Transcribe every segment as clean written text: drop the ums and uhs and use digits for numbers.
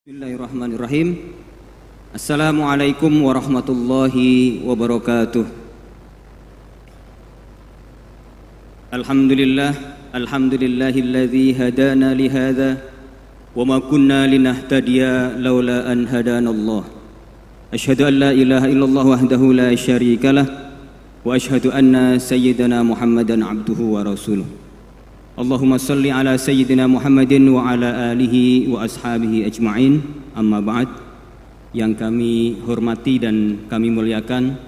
Bismillahirrahmanirrahim. Assalamualaikum warahmatullahi wabarakatuh. Alhamdulillahilladzi hadana lihadza wa ma kunna linahtadiya laula an hadanallah. Asyhadu an la ilaha illallah wahdahu la syarikalah wa asyhadu anna sayyidana Muhammadan abduhu wa rasuluh. Allahumma salli ala sayyidina Muhammadin wa ala alihi wa ashabihi ajma'in. Amma ba'd. Yang kami hormati dan kami muliakan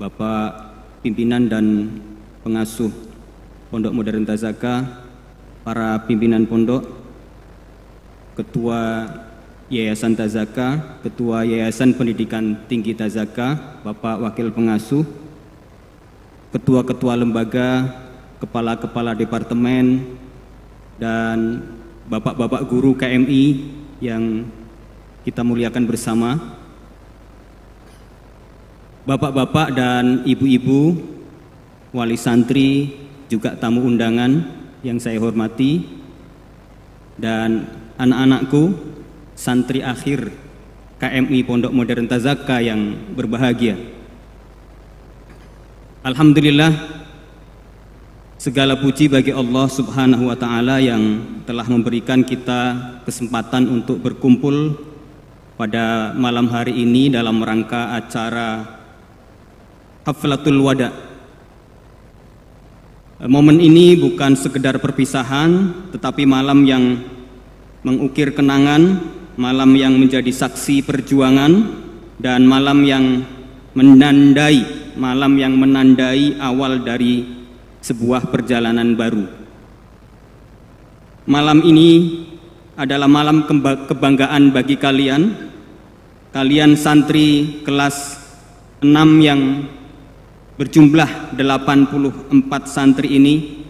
Bapak pimpinan dan pengasuh Pondok Modern Tazaka, para pimpinan pondok, Ketua Yayasan Tazaka, Ketua Yayasan Pendidikan Tinggi Tazaka, Bapak Wakil Pengasuh, Ketua-ketua lembaga, kepala-kepala departemen, dan bapak-bapak guru KMI yang kita muliakan bersama, bapak-bapak dan ibu-ibu, wali santri, juga tamu undangan yang saya hormati, dan anak-anakku, santri akhir KMI Pondok Modern Tazaka yang berbahagia. Alhamdulillah, segala puji bagi Allah Subhanahu wa Ta'ala yang telah memberikan kita kesempatan untuk berkumpul pada malam hari ini dalam rangka acara Haflatul Wada. Momen ini bukan sekedar perpisahan, tetapi malam yang mengukir kenangan, malam yang menjadi saksi perjuangan, dan malam yang menandai awal dari sebuah perjalanan baru. Malam ini adalah malam kebanggaan bagi kalian santri kelas 6 yang berjumlah 84 santri ini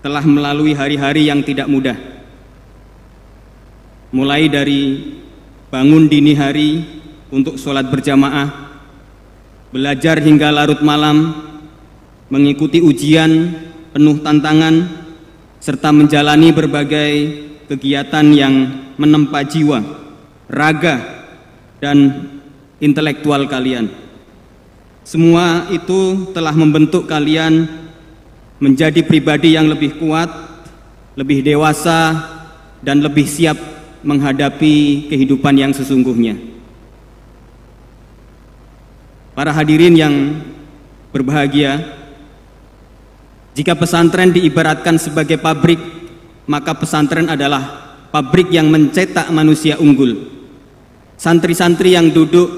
telah melalui hari-hari yang tidak mudah. Mulai dari bangun dini hari untuk sholat berjamaah, belajar hingga larut malam, mengikuti ujian penuh tantangan, serta menjalani berbagai kegiatan yang menempa jiwa, raga, dan intelektual kalian. Semua itu telah membentuk kalian menjadi pribadi yang lebih kuat, lebih dewasa, dan lebih siap menghadapi kehidupan yang sesungguhnya. Para hadirin yang berbahagia, jika pesantren diibaratkan sebagai pabrik, maka pesantren adalah pabrik yang mencetak manusia unggul. Santri-santri yang duduk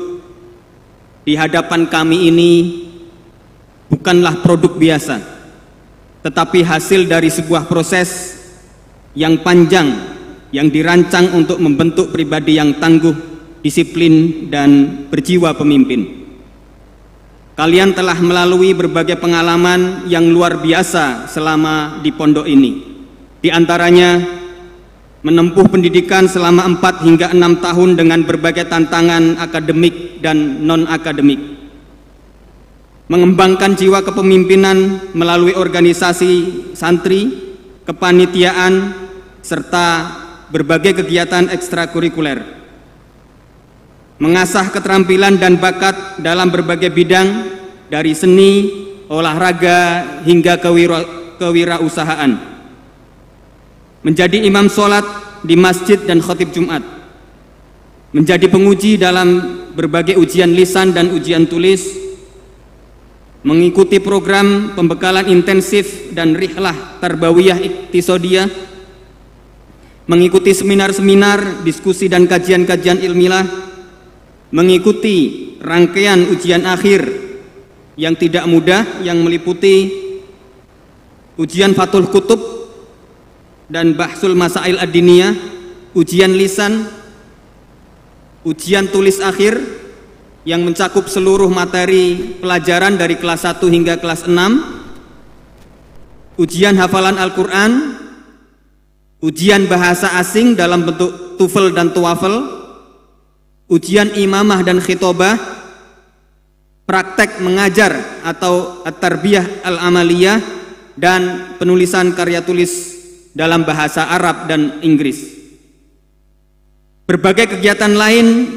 di hadapan kami ini bukanlah produk biasa, tetapi hasil dari sebuah proses yang panjang yang dirancang untuk membentuk pribadi yang tangguh, disiplin, dan berjiwa pemimpin. Kalian telah melalui berbagai pengalaman yang luar biasa selama di pondok ini. Di antaranya, menempuh pendidikan selama 4 hingga 6 tahun dengan berbagai tantangan akademik dan non-akademik. Mengembangkan jiwa kepemimpinan melalui organisasi santri, kepanitiaan, serta berbagai kegiatan ekstrakurikuler. Mengasah keterampilan dan bakat dalam berbagai bidang, dari seni, olahraga, hingga kewirausahaan. Menjadi imam sholat di masjid dan khatib Jumat. Menjadi penguji dalam berbagai ujian lisan dan ujian tulis. Mengikuti program pembekalan intensif dan rihlah tarbawiyah iktisadiyah. Mengikuti seminar-seminar, diskusi dan kajian-kajian ilmiah. Mengikuti rangkaian ujian akhir yang tidak mudah yang meliputi ujian Fathul Kutub dan Bahsul Masail Ad-Diniyah, ujian lisan, ujian tulis akhir yang mencakup seluruh materi pelajaran dari kelas 1 hingga kelas 6, ujian hafalan Al-Quran, ujian bahasa asing dalam bentuk TOEFL dan TOEFL, ujian imamah dan khitobah, praktek mengajar atau at-tarbiyah al-amaliyah, dan penulisan karya tulis dalam bahasa Arab dan Inggris. Berbagai kegiatan lain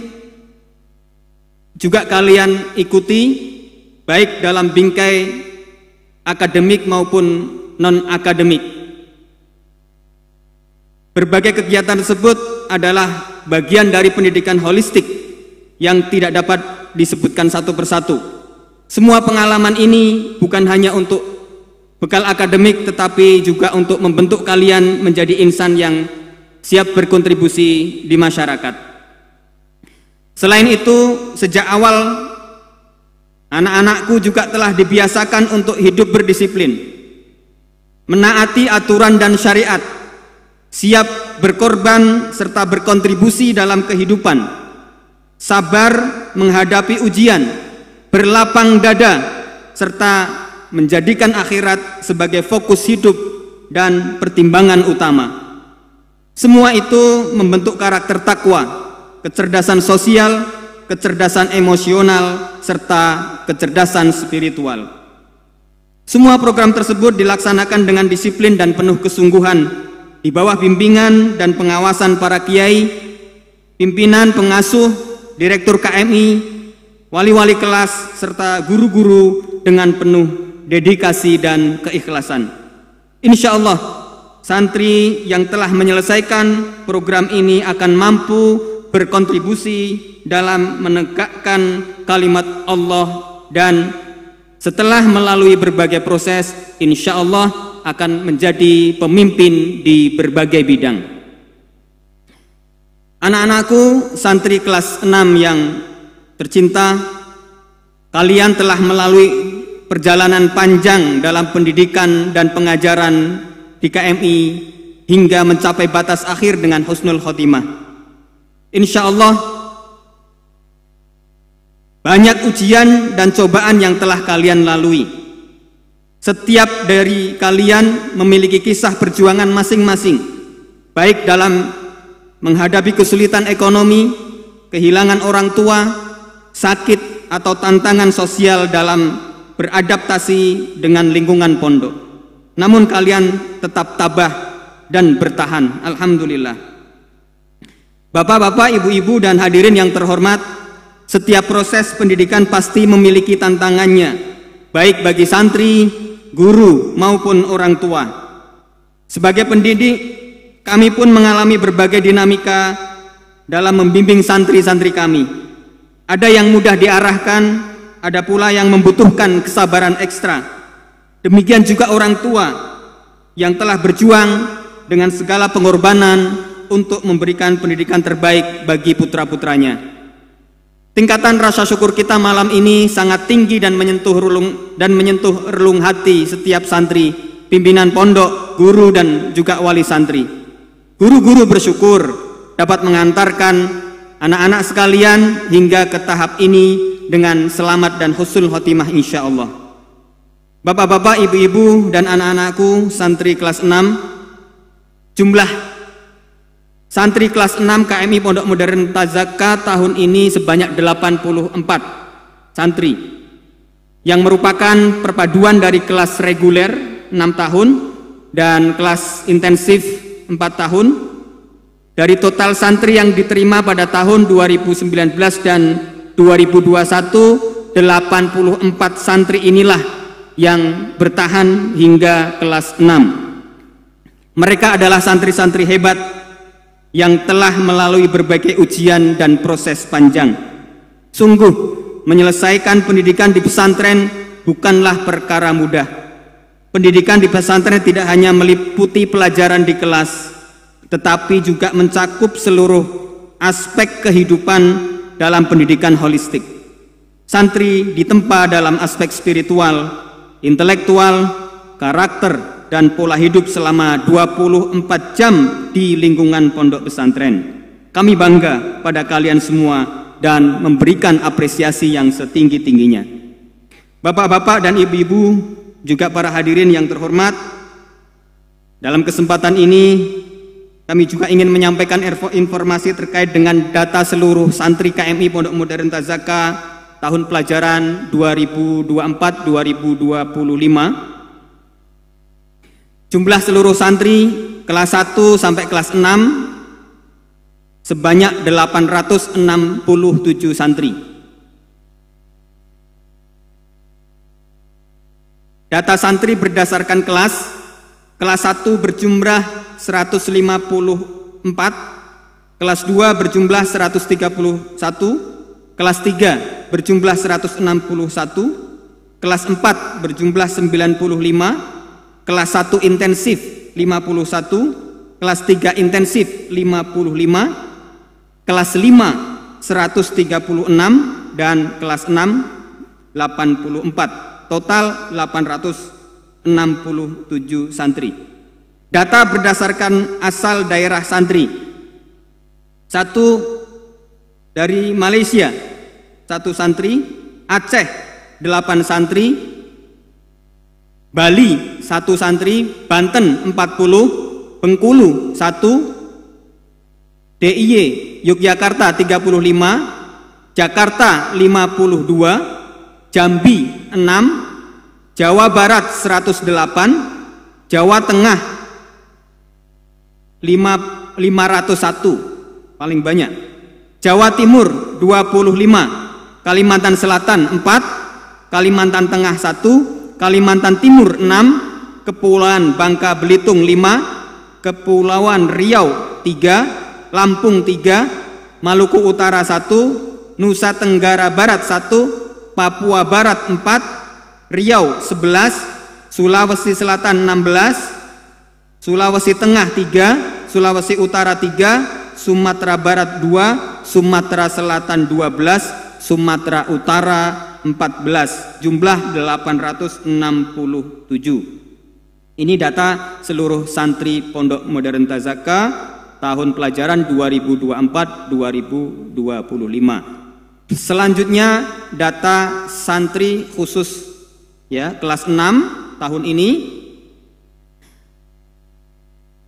juga kalian ikuti, baik dalam bingkai akademik maupun non-akademik. Berbagai kegiatan tersebut adalah bagian dari pendidikan holistik yang tidak dapat disebutkan satu persatu. Semua pengalaman ini bukan hanya untuk bekal akademik, tetapi juga untuk membentuk kalian menjadi insan yang siap berkontribusi di masyarakat. Selain itu, sejak awal anak-anakku juga telah dibiasakan untuk hidup berdisiplin, menaati aturan dan syariat, siap berkorban serta berkontribusi dalam kehidupan, sabar menghadapi ujian, berlapang dada, serta menjadikan akhirat sebagai fokus hidup dan pertimbangan utama. Semua itu membentuk karakter takwa, kecerdasan sosial, kecerdasan emosional, serta kecerdasan spiritual. Semua program tersebut dilaksanakan dengan disiplin dan penuh kesungguhan di bawah bimbingan dan pengawasan para kiai, pimpinan, pengasuh, direktur KMI, wali-wali kelas, serta guru-guru dengan penuh dedikasi dan keikhlasan. Insya Allah, santri yang telah menyelesaikan program ini akan mampu berkontribusi dalam menegakkan kalimat Allah, dan setelah melalui berbagai proses, insya Allah akan menjadi pemimpin di berbagai bidang. Anak-anakku santri kelas 6 yang tercinta, kalian telah melalui perjalanan panjang dalam pendidikan dan pengajaran di KMI hingga mencapai batas akhir dengan husnul khotimah. Insya Allah banyak ujian dan cobaan yang telah kalian lalui. Setiap dari kalian memiliki kisah perjuangan masing-masing, baik dalam menghadapi kesulitan ekonomi, kehilangan orang tua, sakit, atau tantangan sosial dalam beradaptasi dengan lingkungan pondok. Namun kalian tetap tabah dan bertahan. Alhamdulillah. Bapak-bapak, ibu-ibu, dan hadirin yang terhormat, setiap proses pendidikan pasti memiliki tantangannya, baik bagi santri, guru, maupun orang tua. Sebagai pendidik, kami pun mengalami berbagai dinamika dalam membimbing santri-santri kami. Ada yang mudah diarahkan, ada pula yang membutuhkan kesabaran ekstra. Demikian juga orang tua yang telah berjuang dengan segala pengorbanan untuk memberikan pendidikan terbaik bagi putra-putranya. Tingkatan rasa syukur kita malam ini sangat tinggi dan menyentuh relung hati setiap santri, pimpinan pondok, guru, dan juga wali santri. Guru-guru bersyukur dapat mengantarkan anak-anak sekalian hingga ke tahap ini dengan selamat dan husnul khotimah insya Allah. Bapak-bapak, ibu-ibu, dan anak-anakku santri kelas 6, jumlah santri kelas 6 KMI Pondok Modern Tazaka tahun ini sebanyak 84 santri, yang merupakan perpaduan dari kelas reguler 6 tahun dan kelas intensif 4 tahun. Dari total santri yang diterima pada tahun 2019 dan 2021, 84 santri inilah yang bertahan hingga kelas 6. Mereka adalah santri-santri hebat yang telah melalui berbagai ujian dan proses panjang. Sungguh, menyelesaikan pendidikan di pesantren bukanlah perkara mudah. Pendidikan di pesantren tidak hanya meliputi pelajaran di kelas, tetapi juga mencakup seluruh aspek kehidupan dalam pendidikan holistik. Santri ditempa dalam aspek spiritual, intelektual, karakter, dan pola hidup selama 24 jam di lingkungan pondok pesantren. Kami bangga pada kalian semua dan memberikan apresiasi yang setinggi-tingginya. Bapak-bapak dan ibu-ibu, juga para hadirin yang terhormat, dalam kesempatan ini kami juga ingin menyampaikan informasi terkait dengan data seluruh santri KMI Pondok Modern Tazaka tahun pelajaran 2024-2025. Jumlah seluruh santri kelas 1 sampai kelas 6 sebanyak 867 santri. Data santri berdasarkan kelas 1 berjumlah 154, kelas 2 berjumlah 131, kelas 3 berjumlah 161, kelas 4 berjumlah 95, kelas 1 intensif 51, kelas 3 intensif 55, kelas 5 136, dan kelas 6 84. Total 867 santri. Data berdasarkan asal daerah santri. 1 dari Malaysia 1 santri, Aceh 8 santri, Bali 1 santri, Banten 40, Bengkulu 1, DIY Yogyakarta 35, Jakarta 52, Jambi 6, Jawa Barat 108, Jawa Tengah 501, paling banyak, Jawa Timur 25, Kalimantan Selatan 4, Kalimantan Tengah 1, Kalimantan Timur 6, Kepulauan Bangka Belitung 5, Kepulauan Riau 3, Lampung 3, Maluku Utara 1, Nusa Tenggara Barat 1, Papua Barat 4, Riau 11, Sulawesi Selatan 16, Sulawesi Tengah 3, Sulawesi Utara 3, Sumatera Barat 2, Sumatera Selatan 12, Sumatera Utara 14, jumlah 867. Ini data seluruh santri Pondok Modern Tazaka tahun pelajaran 2024-2025. Selanjutnya data santri khusus ya kelas 6 tahun ini.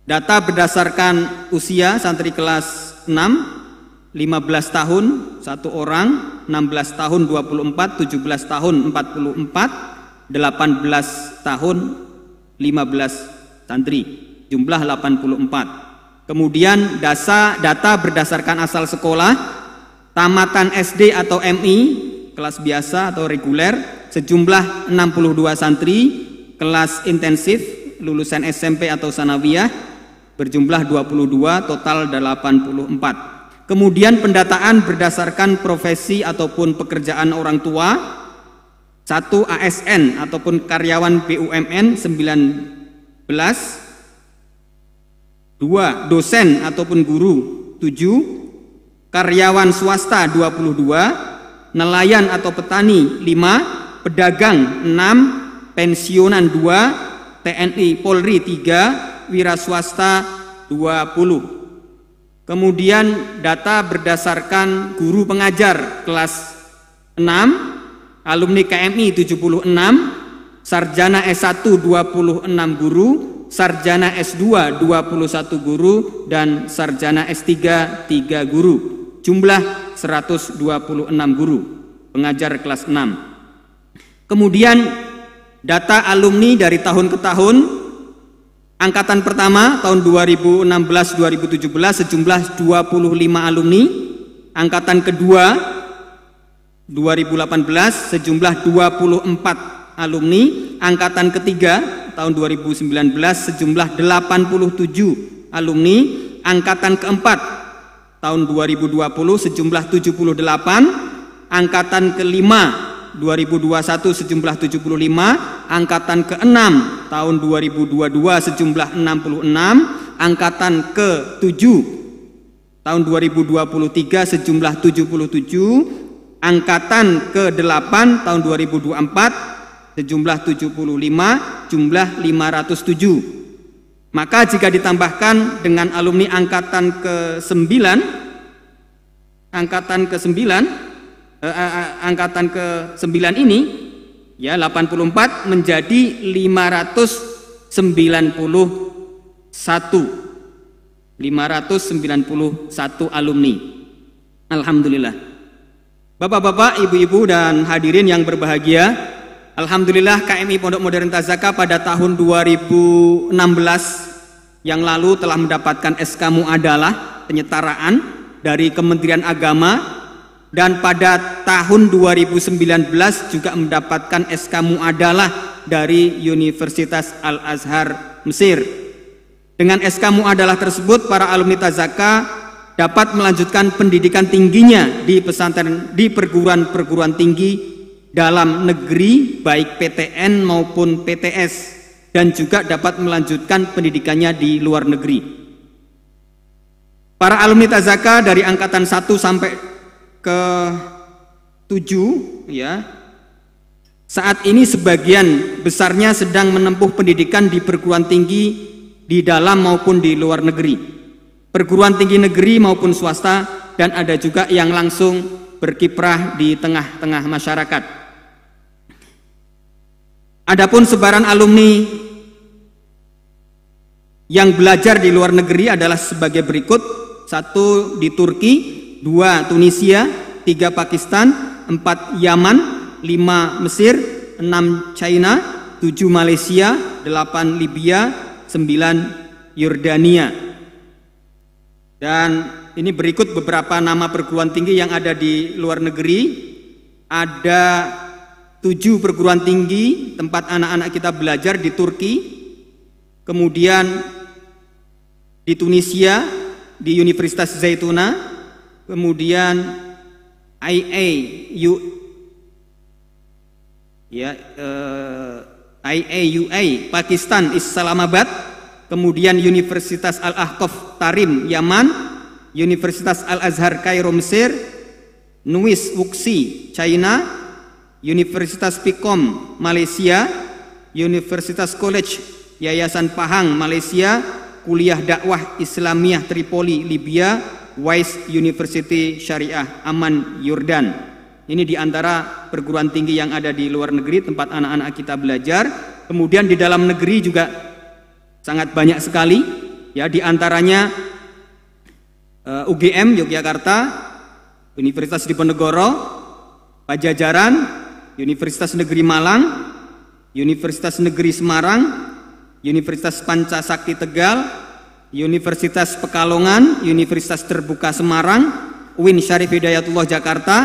Data berdasarkan usia santri kelas 6, 15 tahun 1 orang, 16 tahun 24, 17 tahun 44, 18 tahun 15 santri, jumlah 84. Kemudian data berdasarkan asal sekolah, tamatan SD atau MI, kelas biasa atau reguler, sejumlah 62 santri, kelas intensif, lulusan SMP atau sanawiyah, berjumlah 22, total 84. Kemudian pendataan berdasarkan profesi ataupun pekerjaan orang tua, 1 ASN ataupun karyawan BUMN 19, 2 dosen ataupun guru 7, karyawan swasta 22, nelayan atau petani 5, pedagang 6, pensiunan 2, TNI Polri 3, wira swasta 20. Kemudian data berdasarkan guru pengajar kelas 6, alumni KMI 76, sarjana S1 26 guru, sarjana S2 21 guru, dan sarjana S3 3 guru. Jumlah 126 guru pengajar kelas 6. Kemudian data alumni dari tahun ke tahun. Angkatan pertama tahun 2016-2017 sejumlah 25 alumni. Angkatan kedua 2018 sejumlah 24 alumni. Angkatan ketiga tahun 2019 sejumlah 87 alumni. Angkatan keempat tahun 2020 sejumlah 78, angkatan kelima 2021 sejumlah 75, angkatan ke-6 tahun 2022 sejumlah 66, angkatan ke-7 tahun 2023 sejumlah 77, angkatan ke-8 tahun 2024 sejumlah 75, jumlah 507. Maka jika ditambahkan dengan alumni angkatan ke-9 ini ya 84 menjadi 591 alumni. Alhamdulillah. Bapak-bapak, ibu-ibu dan hadirin yang berbahagia, alhamdulillah KMI Pondok Modern Tazaka pada tahun 2016 yang lalu telah mendapatkan SK Muadalah penyetaraan dari Kementerian Agama, dan pada tahun 2019 juga mendapatkan SK Mu'adalah dari Universitas Al-Azhar Mesir. Dengan SK Mu'adalah tersebut, para alumni Tazaka dapat melanjutkan pendidikan tingginya di pesantren, di perguruan tinggi dalam negeri, baik PTN maupun PTS, dan juga dapat melanjutkan pendidikannya di luar negeri. Para alumni Tazaka dari angkatan 1 sampai ke 7 ya, saat ini sebagian besarnya sedang menempuh pendidikan di perguruan tinggi di dalam maupun di luar negeri, perguruan tinggi negeri maupun swasta, dan ada juga yang langsung berkiprah di tengah-tengah masyarakat. Adapun sebaran alumni yang belajar di luar negeri adalah sebagai berikut: 1 di Turki, 2 Tunisia, 3 Pakistan, 4 Yaman, 5 Mesir, 6 China, 7 Malaysia, 8 Libya, 9 Yordania. Dan ini berikut beberapa nama perguruan tinggi yang ada di luar negeri. Ada 7 perguruan tinggi tempat anak-anak kita belajar di Turki, kemudian di Tunisia, di Universitas Zaituna, kemudian IAUA Pakistan Islamabad, kemudian Universitas Al-Ahqaf Tarim Yaman, Universitas Al-Azhar Kairo Mesir, NUIS Wuxi China, Universitas Pikom Malaysia, Universitas College Yayasan Pahang Malaysia, Kuliah Dakwah Islamiyah Tripoli Libya, Wise University Syariah Amman Yordan. Ini diantara perguruan tinggi yang ada di luar negeri tempat anak-anak kita belajar. Kemudian di dalam negeri juga sangat banyak sekali, ya, diantaranya UGM Yogyakarta, Universitas Diponegoro, Pajajaran, Universitas Negeri Malang, Universitas Negeri Semarang, Universitas Pancasakti Tegal, Universitas Pekalongan, Universitas Terbuka Semarang, UIN Syarif Hidayatullah Jakarta,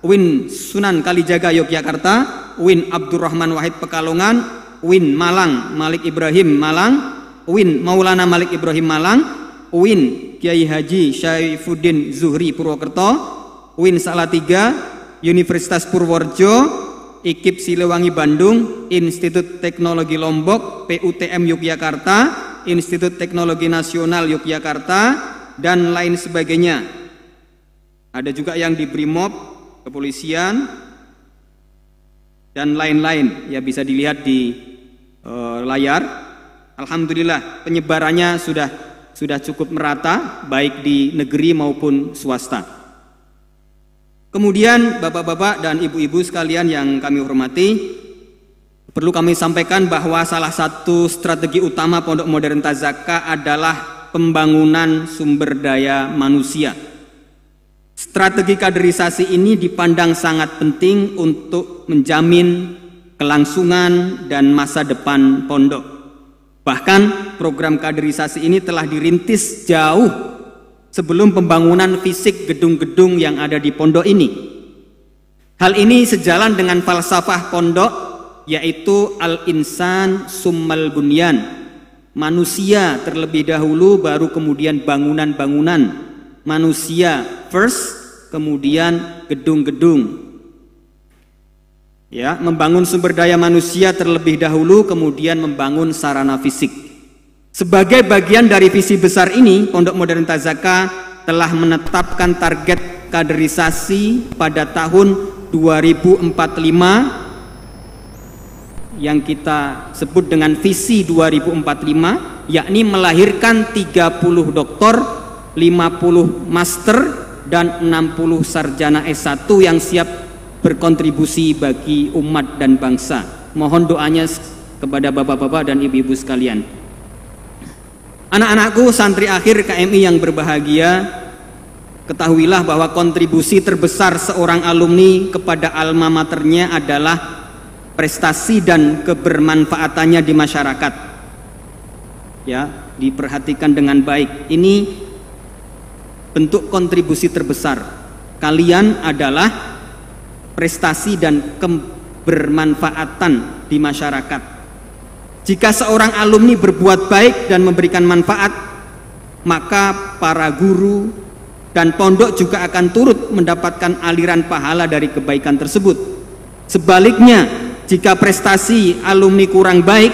UIN Sunan Kalijaga Yogyakarta, UIN Abdurrahman Wahid Pekalongan, UIN Malang Malik Ibrahim Malang, UIN Maulana Malik Ibrahim Malang, UIN Kiai Haji Syaifuddin Zuhri Purwokerto, UIN Salatiga, Universitas Purworejo, IKIP Siliwangi Bandung, Institut Teknologi Lombok, PUTM Yogyakarta, Institut Teknologi Nasional Yogyakarta, dan lain sebagainya. Ada juga yang di Brimob, kepolisian, dan lain-lain, ya, bisa dilihat di layar. Alhamdulillah penyebarannya sudah cukup merata, baik di negeri maupun swasta. Kemudian bapak-bapak dan ibu-ibu sekalian yang kami hormati, perlu kami sampaikan bahwa salah satu strategi utama Pondok Modern Tazaka adalah pembangunan sumber daya manusia. Strategi kaderisasi ini dipandang sangat penting untuk menjamin kelangsungan dan masa depan pondok. Bahkan program kaderisasi ini telah dirintis jauh sebelum pembangunan fisik gedung-gedung yang ada di pondok ini. Hal ini sejalan dengan falsafah pondok, yaitu al-insan summal bunyan, manusia terlebih dahulu baru kemudian bangunan-bangunan. Manusia first, kemudian gedung-gedung. Ya, membangun sumber daya manusia terlebih dahulu, kemudian membangun sarana fisik. Sebagai bagian dari visi besar ini, Pondok Modern Tazaka telah menetapkan target kaderisasi pada tahun 2045 yang kita sebut dengan visi 2045, yakni melahirkan 30 doktor, 50 master, dan 60 sarjana S1 yang siap berkontribusi bagi umat dan bangsa. Mohon doanya kepada bapak-bapak dan ibu-ibu sekalian. Anak-anakku santri akhir KMI yang berbahagia, ketahuilah bahwa kontribusi terbesar seorang alumni kepada alma maternya adalah prestasi dan kebermanfaatannya di masyarakat. Ya, diperhatikan dengan baik. Ini bentuk kontribusi terbesar. Kalian adalah prestasi dan kebermanfaatan di masyarakat. Jika seorang alumni berbuat baik dan memberikan manfaat, maka para guru dan pondok juga akan turut mendapatkan aliran pahala dari kebaikan tersebut. Sebaliknya, jika prestasi alumni kurang baik,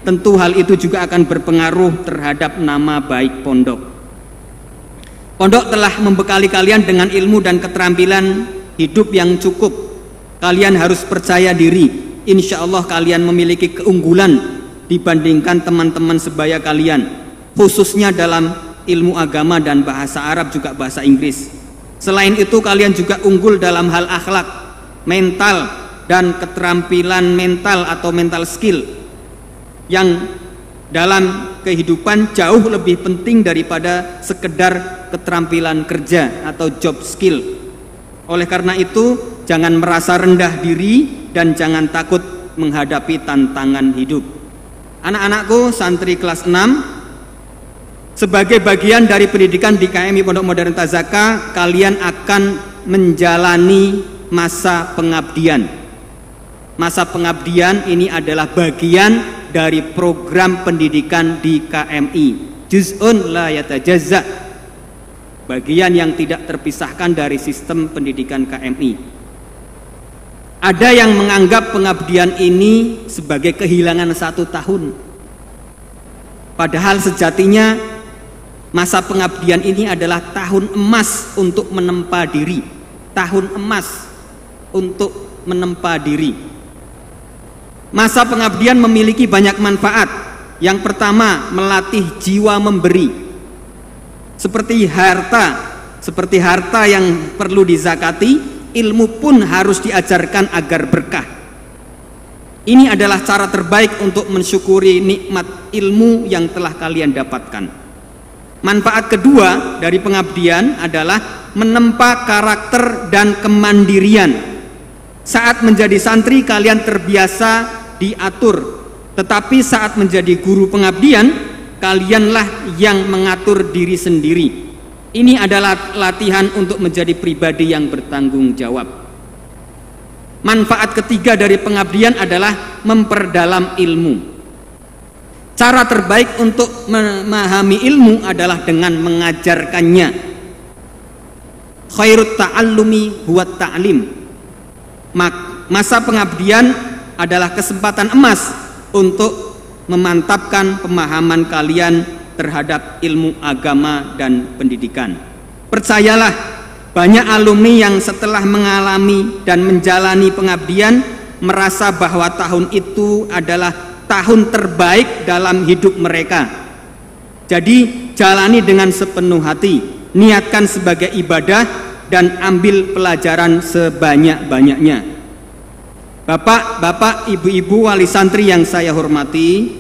tentu hal itu juga akan berpengaruh terhadap nama baik pondok. Pondok telah membekali kalian dengan ilmu dan keterampilan hidup yang cukup. Kalian harus percaya diri. Insya Allah kalian memiliki keunggulan dibandingkan teman-teman sebaya kalian, khususnya dalam ilmu agama dan bahasa Arab juga bahasa Inggris. Selain itu kalian juga unggul dalam hal akhlak, mental, dan keterampilan mental atau mental skill yang dalam kehidupan jauh lebih penting daripada sekedar keterampilan kerja atau job skill. Oleh karena itu, jangan merasa rendah diri dan jangan takut menghadapi tantangan hidup. Anak-anakku santri kelas 6, sebagai bagian dari pendidikan di KMI Pondok Modern Tazaka, kalian akan menjalani masa pengabdian. Masa pengabdian ini adalah bagian dari program pendidikan di KMI. Juz'un la yatajazza, bagian yang tidak terpisahkan dari sistem pendidikan KMI. Ada yang menganggap pengabdian ini sebagai kehilangan 1 tahun. Padahal sejatinya masa pengabdian ini adalah tahun emas untuk menempa diri. Tahun emas untuk menempa diri. Masa pengabdian memiliki banyak manfaat. Yang pertama, melatih jiwa memberi. Seperti harta yang perlu dizakati, ilmu pun harus diajarkan agar berkah. Ini adalah cara terbaik untuk mensyukuri nikmat ilmu yang telah kalian dapatkan. Manfaat kedua dari pengabdian adalah menempa karakter dan kemandirian. Saat menjadi santri kalian terbiasa diatur, tetapi saat menjadi guru pengabdian kalianlah yang mengatur diri sendiri. Ini adalah latihan untuk menjadi pribadi yang bertanggung jawab. Manfaat ketiga dari pengabdian adalah memperdalam ilmu. Cara terbaik untuk memahami ilmu adalah dengan mengajarkannya. Khairut ta'allumi huwat ta'lim. Masa pengabdian adalah kesempatan emas untuk memantapkan pemahaman kalian terhadap ilmu agama dan pendidikan. Percayalah, banyak alumni yang setelah mengalami dan menjalani pengabdian merasa bahwa tahun itu adalah tahun terbaik dalam hidup mereka. Jadi jalani dengan sepenuh hati, niatkan sebagai ibadah dan ambil pelajaran sebanyak-banyaknya. Bapak-bapak, ibu-ibu wali santri yang saya hormati,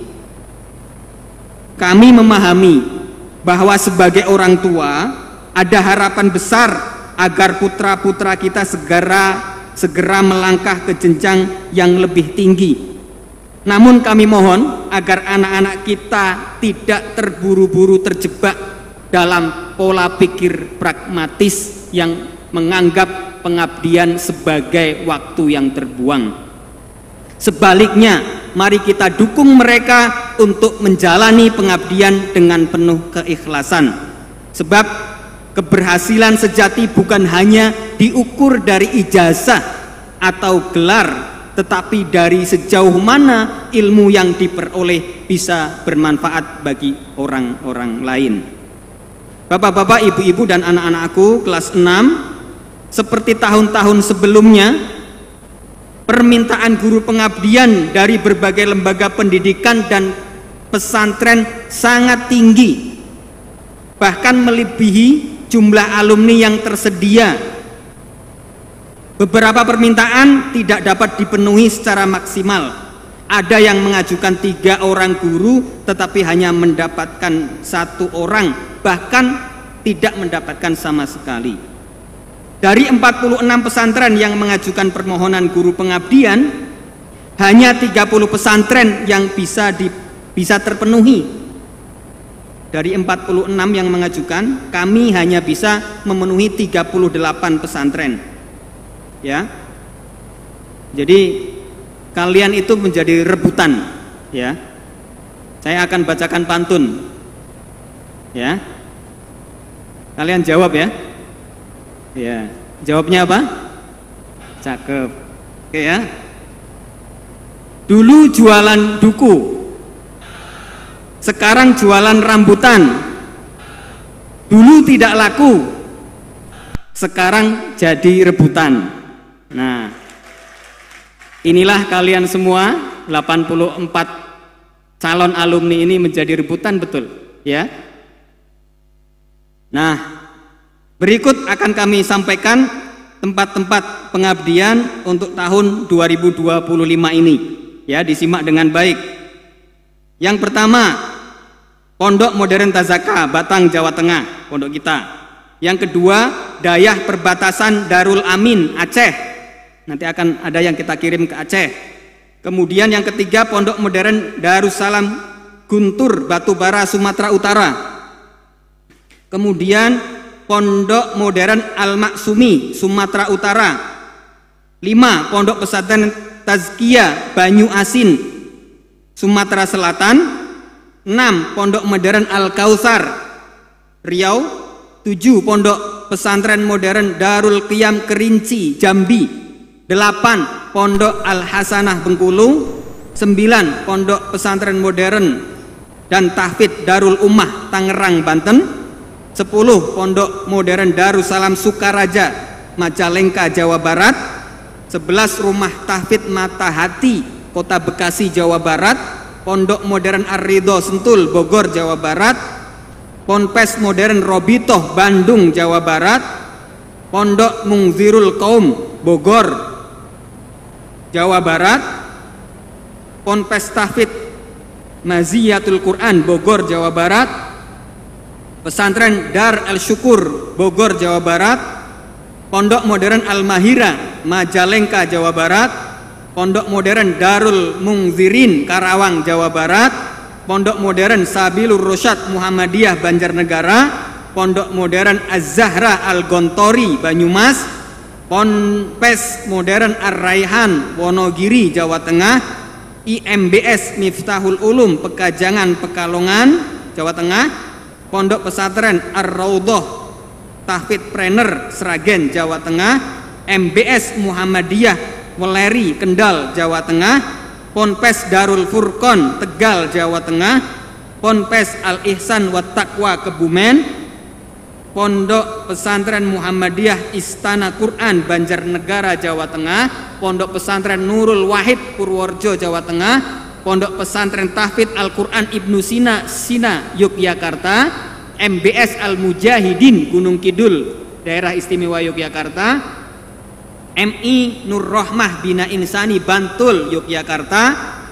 kami memahami bahwa sebagai orang tua ada harapan besar agar putra-putra kita segera melangkah ke jenjang yang lebih tinggi. Namun kami mohon agar anak-anak kita tidak terburu-buru terjebak dalam pola pikir pragmatis yang menganggap pengabdian sebagai waktu yang terbuang. Sebaliknya, mari kita dukung mereka untuk menjalani pengabdian dengan penuh keikhlasan. Sebab keberhasilan sejati bukan hanya diukur dari ijazah atau gelar, tetapi dari sejauh mana ilmu yang diperoleh bisa bermanfaat bagi orang-orang lain. Bapak-bapak, ibu-ibu dan anak-anakku kelas 6, seperti tahun-tahun sebelumnya, permintaan guru pengabdian dari berbagai lembaga pendidikan dan pesantren sangat tinggi, bahkan melebihi jumlah alumni yang tersedia. Beberapa permintaan tidak dapat dipenuhi secara maksimal. Ada yang mengajukan 3 orang guru tetapi hanya mendapatkan 1 orang, bahkan tidak mendapatkan sama sekali. Dari 46 pesantren yang mengajukan permohonan guru pengabdian, hanya 30 pesantren yang bisa terpenuhi. dari 46 yang mengajukan, kami hanya bisa memenuhi 38 pesantren. Ya. Jadi kalian itu menjadi rebutan, ya. Saya akan bacakan pantun. Ya. Kalian jawab ya. Ya. Jawabnya apa? Cakep. Oke ya. Dulu jualan duku, sekarang jualan rambutan. Dulu tidak laku, sekarang jadi rebutan. Nah, inilah kalian semua 84 calon alumni ini menjadi rebutan, betul ya. Nah, berikut akan kami sampaikan tempat-tempat pengabdian untuk tahun 2025 ini. Ya, disimak dengan baik. Yang pertama, Pondok Modern Tazaka, Batang, Jawa Tengah, pondok kita. Yang kedua, Dayah Perbatasan Darul Amin, Aceh. Nanti akan ada yang kita kirim ke Aceh. Kemudian yang ketiga, Pondok Modern Darussalam Guntur, Batubara, Sumatera Utara. Kemudian Pondok Modern Al-Maksumi, Sumatera Utara. 5. Pondok Pesantren Tazkiyah Banyu Asin, Sumatera Selatan. 6. Pondok Modern Al-Kautsar, Riau. 7. Pondok Pesantren Modern Darul Qiyam Kerinci, Jambi. 8. Pondok Al-Hasanah Bengkulu. 9. Pondok Pesantren Modern dan Tahfidz Darul Ummah Tangerang, Banten. 10. Pondok Modern Darussalam Sukaraja, Majalengka, Jawa Barat. 11. Rumah Tahfidz Matahati, Kota Bekasi, Jawa Barat. Pondok Modern Ar-Ridho Sentul, Bogor, Jawa Barat. Ponpes Modern Robitoh, Bandung, Jawa Barat. Pondok Mungzirul Qaum, Bogor, Jawa Barat. Ponpes Tahfidz Maziyatul Quran, Bogor, Jawa Barat. Pesantren Dar Al-Syukur, Bogor, Jawa Barat. Pondok Modern Al-Mahira, Majalengka, Jawa Barat. Pondok Modern Darul Mungzirin, Karawang, Jawa Barat. Pondok Modern Sabilur Rosyad Muhammadiyah, Banjarnegara. Pondok Modern Az-Zahra Al-Gontori, Banyumas. Ponpes Modern Ar-Raihan, Wonogiri, Jawa Tengah. IMBS Miftahul Ulum, Pekajangan, Pekalongan, Jawa Tengah. Pondok Pesantren Ar-Raudhah Tahfidz Prener, Sragen, Jawa Tengah. MBS Muhammadiyah Weleri, Kendal, Jawa Tengah. Ponpes Darul Furqon, Tegal, Jawa Tengah. Ponpes Al-Ihsan wa Taqwa, Kebumen. Pondok Pesantren Muhammadiyah Istana Quran, Banjarnegara, Jawa Tengah. Pondok Pesantren Nurul Wahid, Purworejo, Jawa Tengah. Pondok Pesantren Tahfidz Al-Quran Ibnu Sina, Yogyakarta. MBS Al-Mujahidin, Gunung Kidul, Daerah Istimewa Yogyakarta. MI Nur Rohmah Bina Insani, Bantul, Yogyakarta.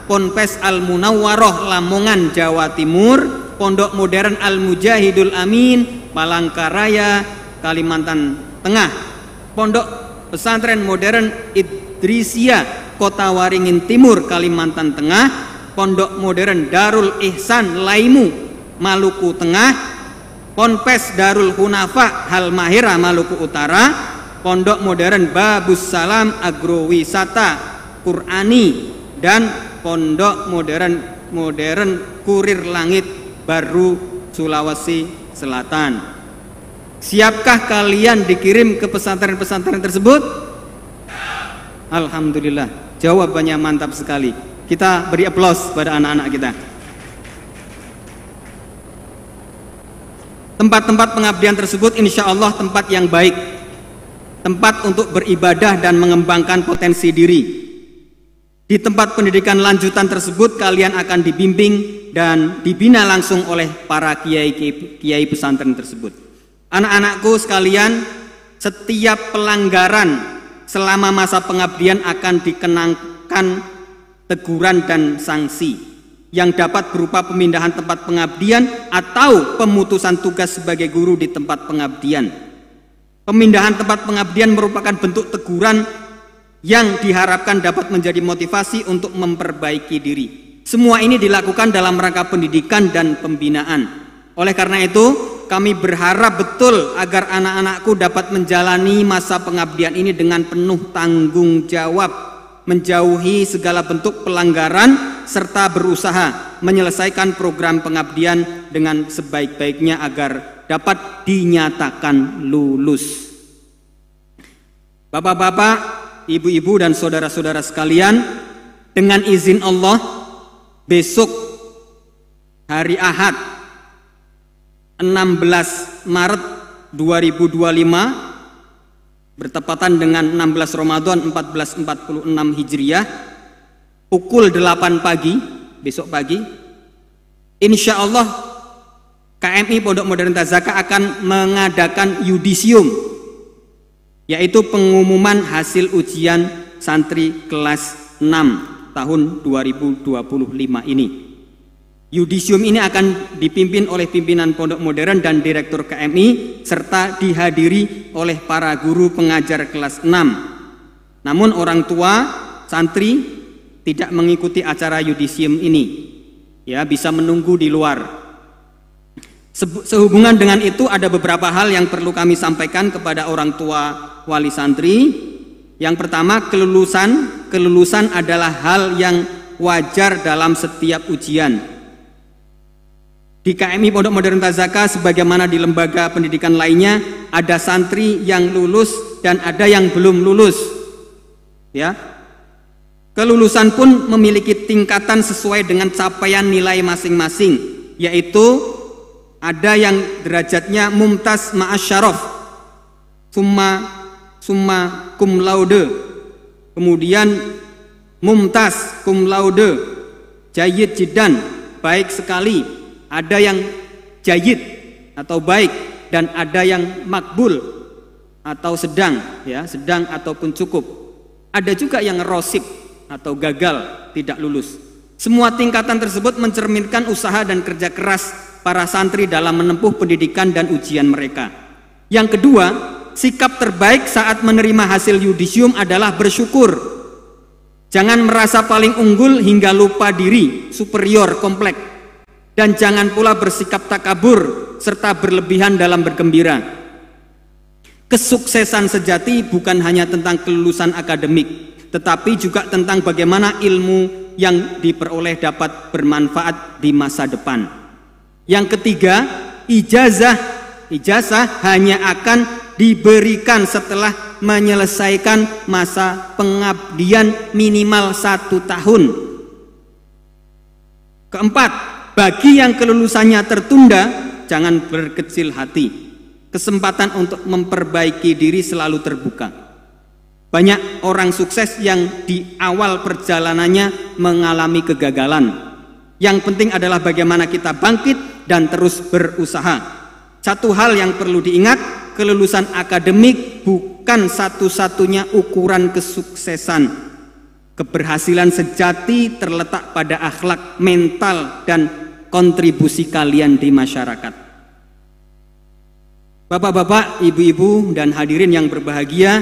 Ponpes Al-Munawwaroh, Lamongan, Jawa Timur. Pondok Modern Al-Mujahidul Amin, Palangkaraya, Kalimantan Tengah. Pondok Pesantren Modern Idrisia, Kota Waringin Timur, Kalimantan Tengah. Pondok Modern Darul Ihsan Laimu, Maluku Tengah. Ponpes Darul Hunafa Halmahera, Maluku Utara. Pondok Modern Babus Salam Agrowisata Qur'ani. Dan Pondok Modern Kurir Langit Baru, Sulawesi Selatan. Siapkah kalian dikirim ke pesantren-pesantren tersebut? Alhamdulillah, jawabannya mantap sekali. Kita beri aplaus pada anak-anak kita. Tempat-tempat pengabdian tersebut insya Allah tempat yang baik, tempat untuk beribadah dan mengembangkan potensi diri. Di tempat pendidikan lanjutan tersebut kalian akan dibimbing dan dibina langsung oleh para kiai pesantren tersebut. Anak-anakku sekalian, setiap pelanggaran selama masa pengabdian akan dikenakan teguran dan sanksi yang dapat berupa pemindahan tempat pengabdian atau pemutusan tugas sebagai guru di tempat pengabdian. Pemindahan tempat pengabdian merupakan bentuk teguran yang diharapkan dapat menjadi motivasi untuk memperbaiki diri. Semua ini dilakukan dalam rangka pendidikan dan pembinaan. Oleh karena itu, kami berharap betul agar anak-anakku dapat menjalani masa pengabdian ini dengan penuh tanggung jawab, menjauhi segala bentuk pelanggaran, serta berusaha menyelesaikan program pengabdian dengan sebaik-baiknya agar dapat dinyatakan lulus. Bapak-bapak, ibu-ibu, dan saudara-saudara sekalian, dengan izin Allah, besok hari Ahad 16 Maret 2025 bertepatan dengan 16 Ramadan 1446 Hijriah, pukul 8 pagi, besok pagi, insya Allah KMI Pondok Modern Tazaka akan mengadakan yudisium, yaitu pengumuman hasil ujian santri kelas 6 tahun 2025 ini. Yudisium ini akan dipimpin oleh pimpinan Pondok Modern dan Direktur KMI serta dihadiri oleh para guru pengajar kelas 6. Namun orang tua santri tidak mengikuti acara yudisium ini, ya, bisa menunggu di luar. Sehubungan dengan itu ada beberapa hal yang perlu kami sampaikan kepada orang tua wali santri. Yang pertama, kelulusan adalah hal yang wajar dalam setiap ujian. Di KMI Pondok Modern Tazaka sebagaimana di lembaga pendidikan lainnya, ada santri yang lulus dan ada yang belum lulus. Ya. Kelulusan pun memiliki tingkatan sesuai dengan capaian nilai masing-masing, yaitu ada yang derajatnya mumtaz ma'as syaraf, summa cum laude, kemudian mumtaz cum laude, jayyid jiddan, baik sekali, ada yang jayyid atau baik, dan ada yang makbul atau sedang, ya, sedang ataupun cukup. Ada juga yang rosib atau gagal, tidak lulus. Semua tingkatan tersebut mencerminkan usaha dan kerja keras para santri dalam menempuh pendidikan dan ujian mereka. Yang kedua, sikap terbaik saat menerima hasil yudisium adalah bersyukur. Jangan merasa paling unggul hingga lupa diri, superior, kompleks. Dan jangan pula bersikap takabur serta berlebihan dalam bergembira. Kesuksesan sejati bukan hanya tentang kelulusan akademik, tetapi juga tentang bagaimana ilmu yang diperoleh dapat bermanfaat di masa depan. Yang ketiga, ijazah hanya akan diberikan setelah menyelesaikan masa pengabdian minimal 1 tahun. Keempat, bagi yang kelulusannya tertunda, jangan berkecil hati. Kesempatan untuk memperbaiki diri selalu terbuka. Banyak orang sukses yang di awal perjalanannya mengalami kegagalan. Yang penting adalah bagaimana kita bangkit dan terus berusaha. Satu hal yang perlu diingat, kelulusan akademik bukan satu-satunya ukuran kesuksesan. Keberhasilan sejati terletak pada akhlak, mental, dan kontribusi kalian di masyarakat. Bapak-bapak, ibu-ibu, dan hadirin yang berbahagia,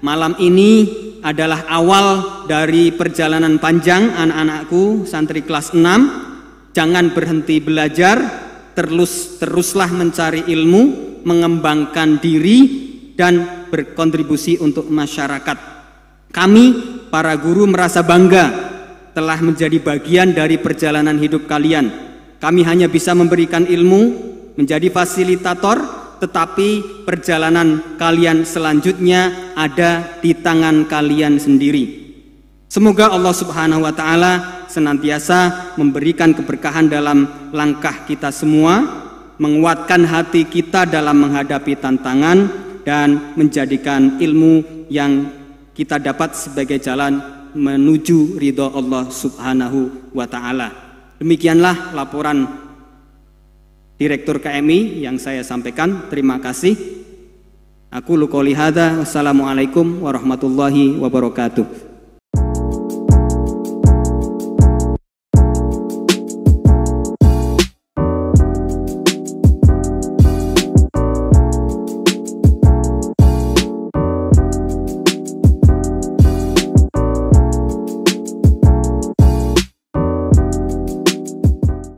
malam ini adalah awal dari perjalanan panjang anak-anakku santri kelas 6. Jangan berhenti belajar, teruslah mencari ilmu, mengembangkan diri, dan berkontribusi untuk masyarakat. Kami, para guru, merasa bangga telah menjadi bagian dari perjalanan hidup kalian. Kami hanya bisa memberikan ilmu, menjadi fasilitator, tetapi perjalanan kalian selanjutnya ada di tangan kalian sendiri. Semoga Allah Subhanahu wa Ta'ala senantiasa memberikan keberkahan dalam langkah kita semua, menguatkan hati kita dalam menghadapi tantangan, dan menjadikan ilmu yang kita dapat sebagai jalan menuju ridho Allah Subhanahu wa Ta'ala. Demikianlah laporan Direktur KMI yang saya sampaikan. Terima kasih. Aku qouli hadza. Wassalamualaikum warahmatullahi wabarakatuh.